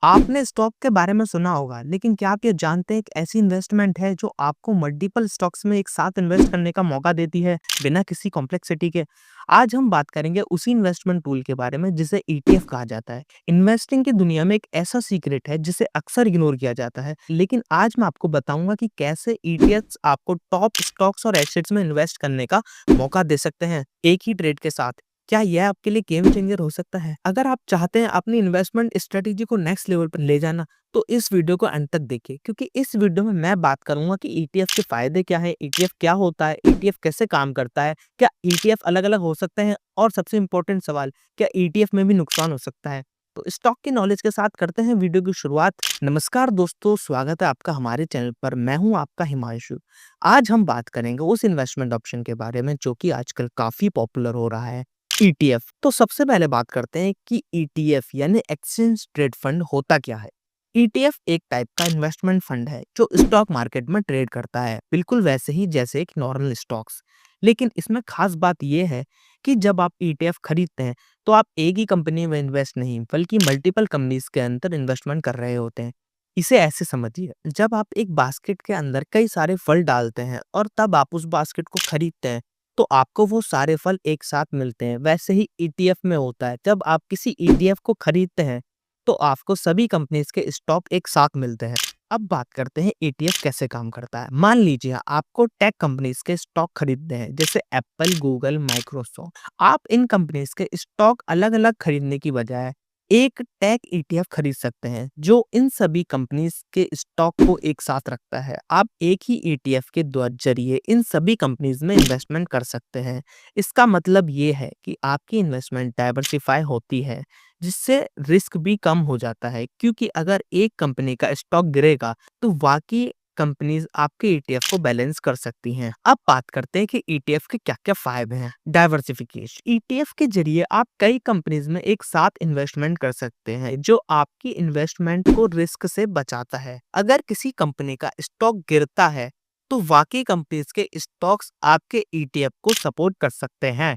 आपने स्टॉक के बारे में सुना होगा, लेकिन क्या आप ये जानते हैं एक ऐसी इन्वेस्टमेंट है जो आपको मल्टीपल स्टॉक्स में एक साथ इन्वेस्ट करने का मौका देती है, बिना किसी कॉम्प्लेक्सिटी के। आज हम बात करेंगे उसी इन्वेस्टमेंट टूल के बारे में जिसे ईटीएफ कहा जाता है। इन्वेस्टिंग की दुनिया में एक ऐसा सीक्रेट है जिसे अक्सर इग्नोर किया जाता है, लेकिन आज मैं आपको बताऊंगा कि कैसे ईटीएफ्स आपको टॉप स्टॉक्स और एसेट्स में इन्वेस्ट करने का मौका दे सकते हैं, एक ही ट्रेड के साथ। क्या यह आपके लिए गेम चेंजर हो सकता है? अगर आप चाहते हैं अपनी इन्वेस्टमेंट स्ट्रेटेजी को नेक्स्ट लेवल पर ले जाना, तो इस वीडियो को अंत तक देखिए, क्योंकि इस वीडियो में मैं बात करूंगा कि ईटीएफ के फायदे क्या है, ईटीएफ क्या होता है, ईटीएफ कैसे काम करता है, क्या ईटीएफ अलग-अलग हो सकते हैं और सबसे इम्पोर्टेंट सवाल, क्या ईटीएफ में भी नुकसान हो सकता है? तो स्टॉक की नॉलेज के साथ करते हैं वीडियो की शुरुआत। नमस्कार दोस्तों, स्वागत है आपका हमारे चैनल पर। मैं हूं आपका हिमांशु। आज हम बात करेंगे उस इन्वेस्टमेंट ऑप्शन के बारे में जो कि आजकल काफी पॉपुलर हो रहा है, ईटीएफ। तो सबसे पहले बात करते हैं कि ईटीएफ यानी एक्सचेंज ट्रेड फंड होता क्या है। ईटीएफ एक टाइप का इन्वेस्टमेंट फंड है जो स्टॉक मार्केट में ट्रेड करता है, बिल्कुल वैसे ही जैसे एक नॉर्मल स्टॉक्स। लेकिन इसमें खास बात यह है कि जब आप ईटीएफ खरीदते हैं तो आप एक ही कंपनी में इन्वेस्ट नहीं बल्कि मल्टीपल कंपनीज के अंदर इन्वेस्टमेंट कर रहे होते हैं। इसे ऐसे समझिए, जब आप एक बास्केट के अंदर कई सारे फल डालते हैं और तब आप उस बास्केट को खरीदते हैं, तो आपको वो सारे फल एक साथ मिलते हैं। वैसे ही ईटीएफ में होता है, जब आप किसी ईटीएफ को खरीदते हैं तो आपको सभी कंपनीज के स्टॉक एक साथ मिलते हैं। अब बात करते हैं ईटीएफ कैसे काम करता है। मान लीजिए आपको टेक कंपनीज के स्टॉक खरीदने हैं, जैसे एप्पल, गूगल, माइक्रोसॉफ्ट। आप इन कंपनीज के स्टॉक अलग अलग खरीदने की बजाय एक टेक ईटीएफ खरीद सकते हैं जो इन सभी कंपनीज के स्टॉक को एक साथ रखता है। आप एक ही ईटीएफ के जरिए इन सभी कंपनीज में इन्वेस्टमेंट कर सकते हैं। इसका मतलब ये है कि आपकी इन्वेस्टमेंट डाइवर्सिफाई होती है, जिससे रिस्क भी कम हो जाता है, क्योंकि अगर एक कंपनी का स्टॉक गिरेगा तो बाकी कंपनीज आपके ईटीएफ को बैलेंस कर सकती हैं। अब बात करते हैं कि ईटीएफ के क्या-क्या फायदे हैं। डाइवर्सिफिकेशन, ईटीएफ के जरिए आप कई कंपनीज में एक साथ इन्वेस्टमेंट कर सकते हैं, जो आपकी इन्वेस्टमेंट को रिस्क से बचाता है। अगर किसी कंपनी का स्टॉक गिरता है तो बाकी कंपनीज के स्टॉक्स आपके ईटीएफ को सपोर्ट कर सकते हैं।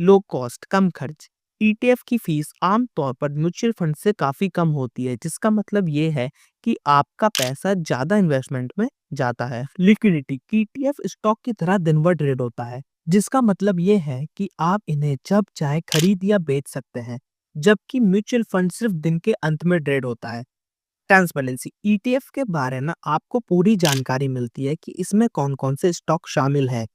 लो कॉस्ट, कम खर्च, ईटीएफ की फीस आमतौर पर म्यूचुअल फंड से काफी कम होती है, जिसका मतलब ये है कि आपका पैसा ज्यादा इन्वेस्टमेंट में जाता है। लिक्विडिटी, ईटीएफ स्टॉक की तरह दिन भर ट्रेड होता है, जिसका मतलब ये है कि आप इन्हें जब चाहे खरीद या बेच सकते हैं, जबकि म्यूचुअल फंड सिर्फ दिन के अंत में ट्रेड होता है। ट्रांसपेरेंसी, ईटीएफ के बारे में आपको पूरी जानकारी मिलती है कि इसमें कौन कौन से स्टॉक शामिल हैं।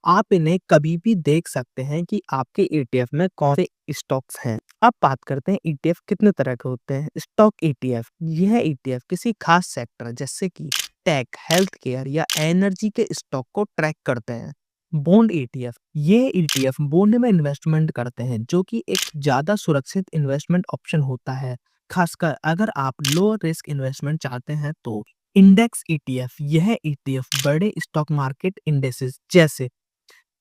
आप इन्हें कभी भी देख सकते हैं कि आपके ईटीएफ में कौन से स्टॉक्स हैं। अब बात करते हैं ईटीएफ कितने तरह के होते हैं। स्टॉक ईटीएफ, यह ईटीएफ किसी खास सेक्टर जैसे कि टेक, हेल्थ केयर या एनर्जी के स्टॉक को ट्रैक करते हैं। बॉन्ड ईटीएफ, ये ईटीएफ बॉन्ड में इन्वेस्टमेंट करते हैं, जो कि एक ज्यादा सुरक्षित इन्वेस्टमेंट ऑप्शन होता है, खासकर अगर आप लो रिस्क इन्वेस्टमेंट चाहते हैं तो। इंडेक्स ईटीएफ, यह ईटीएफ बड़े स्टॉक मार्केट इंडेक्सेस जैसे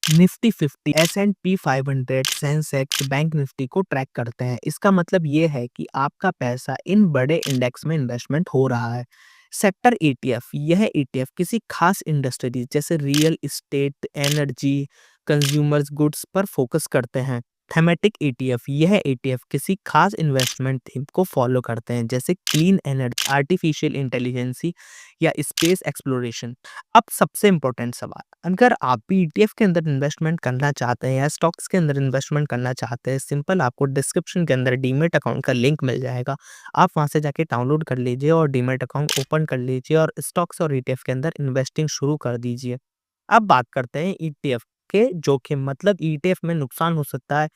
Nifty 50, S&P 500, Sensex, bank Nifty को ट्रैक करते हैं। इसका मतलब ये है कि आपका पैसा इन बड़े इंडेक्स में इन्वेस्टमेंट हो रहा है। सेक्टर ईटीएफ, यह ईटीएफ किसी खास इंडस्ट्री जैसे real estate, energy, consumers goods पर फोकस करते हैं। थेमेटिक ईटीएफ, यह ईटीएफ किसी खास इन्वेस्टमेंट थीम को फॉलो करते हैं, जैसे क्लीन एनर्जी, आर्टिफिशियल इंटेलिजेंसी या स्पेस एक्सप्लोरेशन। अब सबसे इम्पोर्टेंट सवाल, अगर आप भी ईटीएफ के अंदर इन्वेस्टमेंट करना चाहते हैं या स्टॉक्स के अंदर इन्वेस्टमेंट करना चाहते हैं, सिंपल आपको डिस्क्रिप्शन के अंदर डीमैट अकाउंट का लिंक मिल जाएगा। आप वहां से जाके डाउनलोड कर लीजिए और डीमैट अकाउंट ओपन कर लीजिए और स्टॉक्स और ईटीएफ के अंदर इन्वेस्टिंग शुरू कर दीजिए। अब बात करते हैं ईटीएफ के जोखिम, मतलब ईटीएफ में नुकसान हो सकता है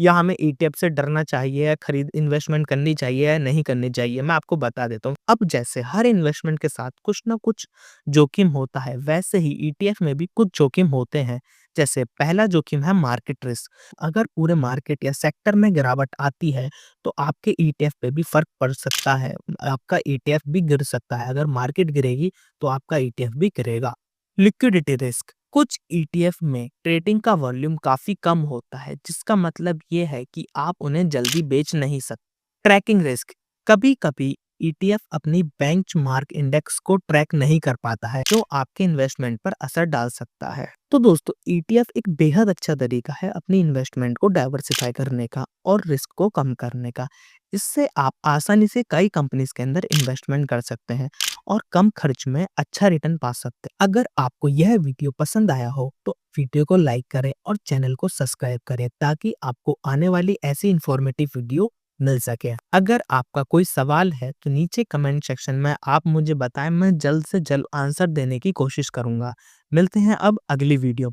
या हमें ईटीएफ से डरना चाहिए या खरीद इन्वेस्टमेंट करनी चाहिए या नहीं करनी चाहिए। मैं आपको बता देता हूँ। अब जैसे हर इन्वेस्टमेंट के साथ कुछ ना कुछ जोखिम होता है, वैसे ही ईटीएफ में भी कुछ जोखिम होते हैं। जैसे पहला जोखिम है मार्केट रिस्क। अगर पूरे मार्केट या सेक्टर में गिरावट आती है तो आपके ईटीएफ पे भी फर्क पड़ सकता है, आपका ईटीएफ भी गिर सकता है। अगर मार्केट गिरेगी तो आपका ईटीएफ भी गिरेगा। लिक्विडिटी रिस्क, कुछ ईटीएफ में ट्रेडिंग का वॉल्यूम काफी कम होता है, जिसका मतलब ये है कि आप उन्हें जल्दी बेच नहीं सकते। ट्रैकिंग रिस्क, कभी कभी ईटीएफ अपनी बेंचमार्क इंडेक्स को ट्रैक नहीं कर पाता है, जो आपके इन्वेस्टमेंट पर असर डाल सकता है। तो दोस्तों, ईटीएफ एक बेहद अच्छा तरीका है अपनी इन्वेस्टमेंट को डाइवर्सिफाई करने का और रिस्क को कम करने का। इससे आप आसानी से कई कंपनीज के अंदर इन्वेस्टमेंट कर सकते हैं और कम खर्च में अच्छा रिटर्न पा सकते हैं। अगर आपको यह वीडियो पसंद आया हो तो वीडियो को लाइक करें और चैनल को सब्सक्राइब करें, ताकि आपको आने वाली ऐसी इंफॉर्मेटिव वीडियो मिल सके। अगर आपका कोई सवाल है तो नीचे कमेंट सेक्शन में आप मुझे बताएं, मैं जल्द से जल्द आंसर देने की कोशिश करूंगा। मिलते हैं अब अगली वीडियो।